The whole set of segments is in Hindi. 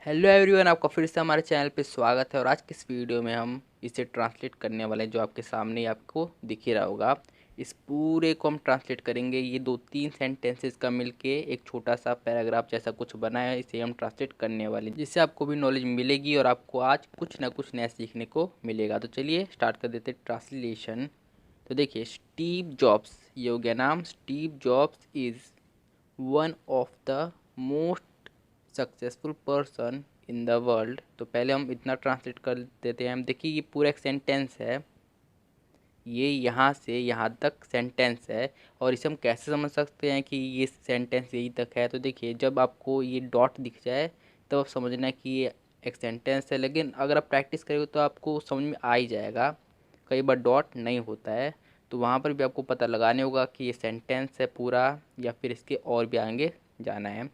हेलो एवरीवन, आपका फिर से हमारे चैनल पे स्वागत है। और आज की इस वीडियो में हम इसे ट्रांसलेट करने वाले हैं, जो आपके सामने ही आपको दिख ही रहा होगा। इस पूरे को हम ट्रांसलेट करेंगे। ये 2-3 सेंटेंसेस का मिलके एक छोटा सा पैराग्राफ जैसा कुछ बना है, इसे हम ट्रांसलेट करने वाले हैं, जिससे आपको भी नॉलेज मिलेगी और आपको आज कुछ ना कुछ नया सीखने को मिलेगा। तो चलिए स्टार्ट कर देते ट्रांसलेशन। तो देखिए, स्टीव जॉब्स, ये हो गया नाम। Steve jobs is one of the most successful person in the world. तो पहले हम इतना ट्रांसलेट कर देते हैं। हम देखिए, ये पूरा एक सेंटेंस है, ये यहाँ से यहाँ तक सेंटेंस है। और इसे हम कैसे समझ सकते हैं कि ये सेंटेंस यहीं तक है? तो देखिए, जब आपको ये डॉट दिख जाए तब आप समझना कि ये एक सेंटेंस है। लेकिन अगर आप प्रैक्टिस करोगे तो आपको समझ में आ ही जाएगा। कई बार डॉट नहीं होता है, तो वहाँ पर भी आपको पता लगाने होगा कि ये सेंटेंस है पूरा या फिर इसके और भी आगे जाना है।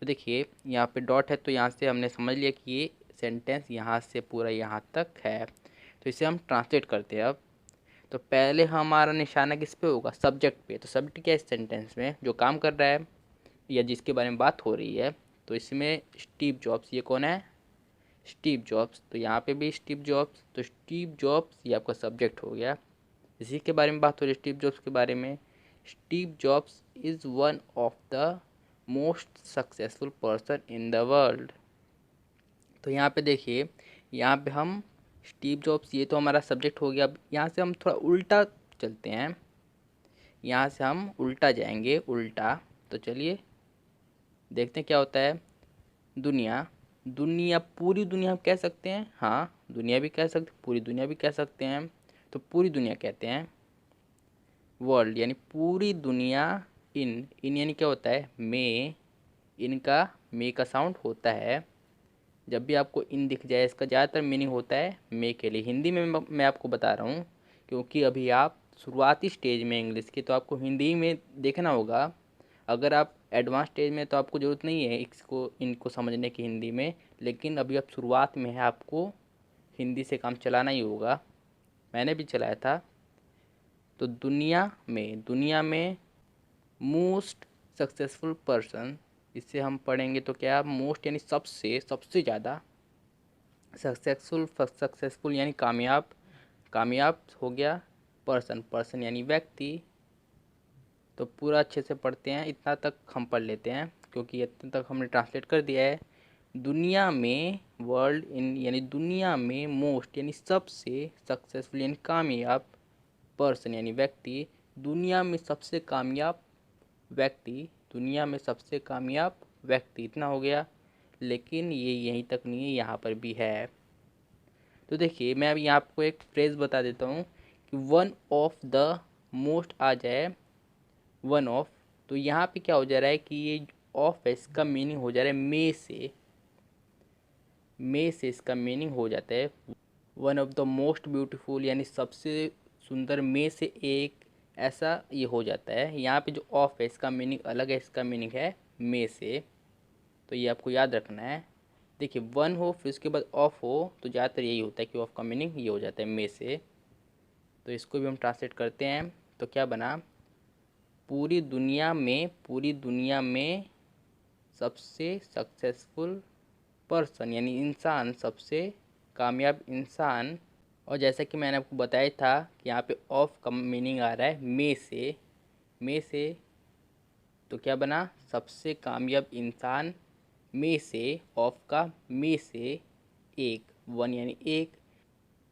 तो देखिए, यहाँ पे डॉट है, तो यहाँ से हमने समझ लिया कि ये सेंटेंस यहाँ से पूरा यहाँ तक है। तो इसे हम ट्रांसलेट करते हैं अब। तो पहले हमारा निशाना किस पे होगा? सब्जेक्ट पे। तो सब्जेक्ट क्या है इस सेंटेंस में? जो काम कर रहा है या जिसके बारे में बात हो रही है। तो इसमें स्टीव जॉब्स, ये कौन है? Steve jobs. तो यहाँ पे भी स्टीव जॉब्स। तो स्टीव जॉब्स ये आपका सब्जेक्ट हो गया। इसी के बारे में बात हो रही है, स्टीव जॉब्स के बारे में। Steve jobs is one of the most successful person in the world. तो यहाँ पे देखिए, यहाँ पे हम स्टीव जॉब्स, ये तो हमारा सब्जेक्ट हो गया। अब यहाँ से हम थोड़ा उल्टा चलते हैं, यहाँ से हम उल्टा जाएंगे, उल्टा। तो चलिए देखते हैं क्या होता है। दुनिया, दुनिया, पूरी दुनिया हम कह सकते हैं। हाँ, दुनिया भी कह सकते, पूरी दुनिया भी कह सकते हैं। तो पूरी दुनिया कहते हैं। वर्ल्ड यानी पूरी दुनिया। इन यानी क्या होता है? में। इनका मे का साउंड होता है। जब भी आपको इन दिख जाए, इसका ज़्यादातर मीनिंग होता है मे के लिए। हिंदी में मैं आपको बता रहा हूँ, क्योंकि अभी आप शुरुआती स्टेज में इंग्लिश की, तो आपको हिंदी में देखना होगा। अगर आप एडवांस स्टेज में तो आपको ज़रूरत नहीं है इसको, इनको समझने की हिंदी में। लेकिन अभी आप शुरुआत में है, आपको हिंदी से काम चलाना ही होगा। मैंने भी चलाया था। तो दुनिया में मोस्ट सक्सेसफुल पर्सन, इससे हम पढ़ेंगे तो क्या? मोस्ट यानी सबसे, सबसे ज़्यादा। सक्सेसफुल यानी कामयाब, कामयाब हो गया। पर्सन, पर्सन यानी व्यक्ति। तो पूरा अच्छे से पढ़ते हैं, इतना तक हम पढ़ लेते हैं क्योंकि इतना तक हमने ट्रांसलेट कर दिया है। दुनिया में, वर्ल्ड इन यानी दुनिया में, मोस्ट यानी सबसे, सक्सेसफुल यानी कामयाब, पर्सन यानी व्यक्ति, दुनिया में सबसे कामयाब व्यक्ति, दुनिया में सबसे कामयाब व्यक्ति, इतना हो गया। लेकिन ये यहीं तक नहीं है, यहाँ पर भी है। तो देखिए, मैं अभी आपको एक फ्रेज़ बता देता हूँ कि वन ऑफ द मोस्ट आ जाए, वन ऑफ। तो यहाँ पे क्या हो जा रहा है कि ये ऑफ है, इसका मीनिंग हो जा रहा है में से। में से इसका मीनिंग हो जाता है one of the most beautiful, यानी सबसे सुंदर में से एक, ऐसा ये हो जाता है। यहाँ पे जो ऑफ है इसका मीनिंग अलग है, इसका मीनिंग है में से। तो ये आपको याद रखना है। देखिए, वन हो फिर उसके बाद ऑफ हो, तो ज़्यादातर यही होता है कि ऑफ का मीनिंग ये हो जाता है में से। तो इसको भी हम ट्रांसलेट करते हैं। तो क्या बना? पूरी दुनिया में, पूरी दुनिया में सबसे सक्सेसफुल पर्सन यानी इंसान, सबसे कामयाब इंसान। और जैसा कि मैंने आपको बताया था कि यहाँ पे ऑफ का मीनिंग आ रहा है में से, में से। तो क्या बना? सबसे कामयाब इंसान में से, ऑफ का में से एक, वन यानी एक।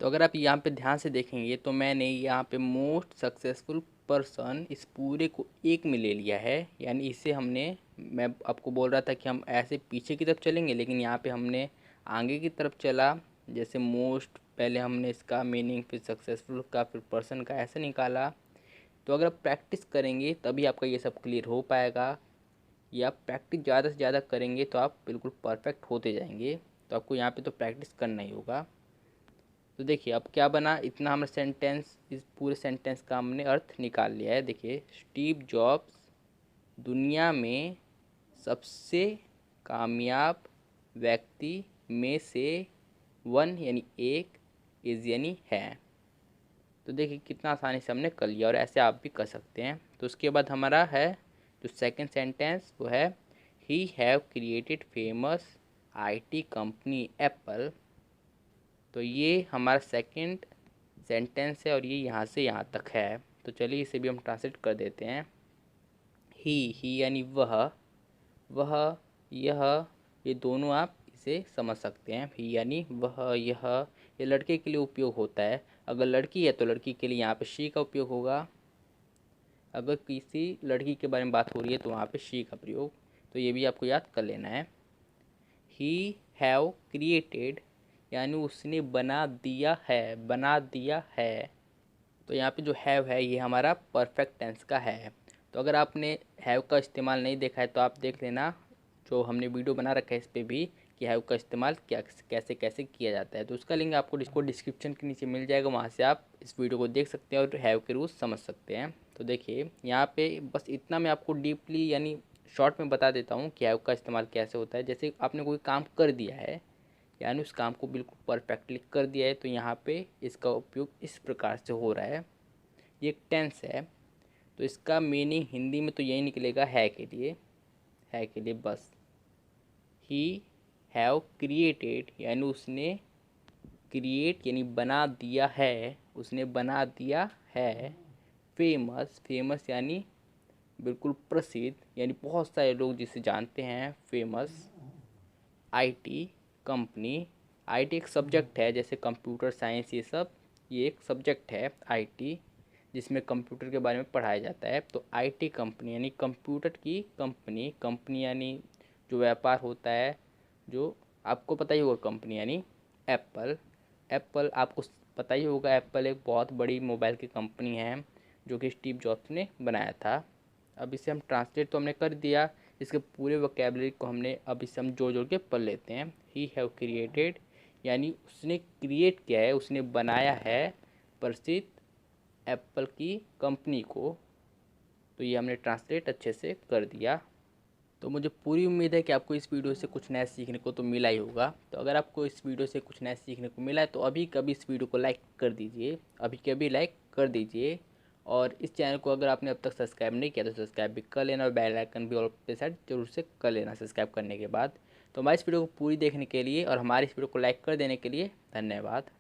तो अगर आप यहाँ पे ध्यान से देखेंगे तो मैंने यहाँ पे मोस्ट सक्सेसफुल पर्सन इस पूरे को एक में ले लिया है। यानी इसे हमने, मैं आपको बोल रहा था कि हम ऐसे पीछे की तरफ चलेंगे, लेकिन यहाँ पे हमने आगे की तरफ चला। जैसे मोस्ट, पहले हमने इसका मीनिंग, फिर सक्सेसफुल का, फिर पर्सन का, ऐसे निकाला। तो अगर आप प्रैक्टिस करेंगे तभी आपका ये सब क्लियर हो पाएगा। या आप प्रैक्टिस ज़्यादा से ज़्यादा करेंगे तो आप बिल्कुल परफेक्ट होते जाएंगे। तो आपको यहाँ पे तो प्रैक्टिस करना ही होगा। तो देखिए, अब क्या बना? इतना हमने सेंटेंस, इस पूरे सेंटेंस का हमने अर्थ निकाल लिया है। देखिए, स्टीव जॉब्स दुनिया में सबसे कामयाब व्यक्ति में से वन यानी एक, इज़ यानी है। तो देखिए कितना आसानी से हमने कर लिया, और ऐसे आप भी कर सकते हैं। तो उसके बाद हमारा है जो सेकंड सेंटेंस, वो है he have created famous IT company Apple. तो ये हमारा सेकंड सेंटेंस है और ये यहाँ से यहाँ तक है। तो चलिए इसे भी हम ट्रांसलेट कर देते हैं। ही यानी वह, यह, ये दोनों आप इसे समझ सकते हैं। ही यानी वह, यह, ये लड़के के लिए उपयोग होता है। अगर लड़की है तो लड़की के लिए यहाँ पे शी का उपयोग होगा। अगर किसी लड़की के बारे में बात हो रही है तो वहाँ पे शी का प्रयोग। तो ये भी आपको याद कर लेना है। ही हैव क्रिएटेड यानी उसने बना दिया है, बना दिया है। तो यहाँ पे जो हैव है ये हमारा परफेक्ट टेंस का है। तो अगर आपने हैव का इस्तेमाल नहीं देखा है तो आप देख लेना, जो हमने वीडियो बना रखा है इस पर भी, कि हैव का इस्तेमाल क्या कैसे कैसे किया जाता है। तो उसका लिंक आपको डिस्क्रिप्शन के नीचे मिल जाएगा, वहाँ से आप इस वीडियो को देख सकते हैं और हैव के रूल्स समझ सकते हैं। तो देखिए यहाँ पे बस इतना मैं आपको डीपली यानी शॉर्ट में बता देता हूँ कि हैव का इस्तेमाल कैसे होता है। जैसे आपने कोई काम कर दिया है यानी उस काम को बिल्कुल परफेक्टली कर दिया है, तो यहाँ पे इसका उपयोग इस प्रकार से हो रहा है। ये एक टेंस है, तो इसका मीनिंग हिंदी में तो यही निकलेगा है के लिए, है के लिए बस। ही हैव क्रिएटेड यानी उसने, क्रिएट यानी बना दिया है, उसने बना दिया है। फेमस, फेमस यानी बिल्कुल प्रसिद्ध यानी बहुत सारे लोग जिसे जानते हैं, फेमस। आईटी कंपनी, आईटी एक सब्जेक्ट है जैसे कंप्यूटर साइंस, ये सब ये एक सब्जेक्ट है आईटी, जिसमें कंप्यूटर के बारे में पढ़ाया जाता है। तो आईटी कंपनी यानी कंप्यूटर की कंपनी, कंपनी यानी जो व्यापार होता है, जो आपको पता ही होगा कंपनी यानी एप्पल। एप्पल आपको पता ही होगा, एप्पल एक बहुत बड़ी मोबाइल की कंपनी है जो कि स्टीव जॉब्स ने बनाया था। अब इसे हम ट्रांसलेट तो हमने कर दिया, इसके पूरे वोकेबलरी को हमने अब इसे हम जोड़ जोड़ के पढ़ लेते हैं। ही हैव क्रिएटेड यानी उसने क्रिएट किया है, उसने बनाया है प्रसिद्ध एप्पल की कंपनी को। तो ये हमने ट्रांसलेट अच्छे से कर दिया। तो मुझे पूरी उम्मीद है कि आपको इस वीडियो से कुछ नया सीखने को तो मिला ही होगा। तो अगर आपको इस वीडियो से कुछ नया सीखने को मिला है तो अभी कभी इस वीडियो को लाइक कर दीजिए, अभी कभी लाइक कर दीजिए। और इस चैनल को अगर आपने अब तक सब्सक्राइब नहीं किया तो सब्सक्राइब भी कर लेना और बेल आइकन भी ऑल पे सेट जरूर से कर लेना सब्सक्राइब करने के बाद। तो हमारी इस वीडियो को पूरी देखने के लिए और हमारी इस वीडियो को लाइक कर देने के लिए धन्यवाद।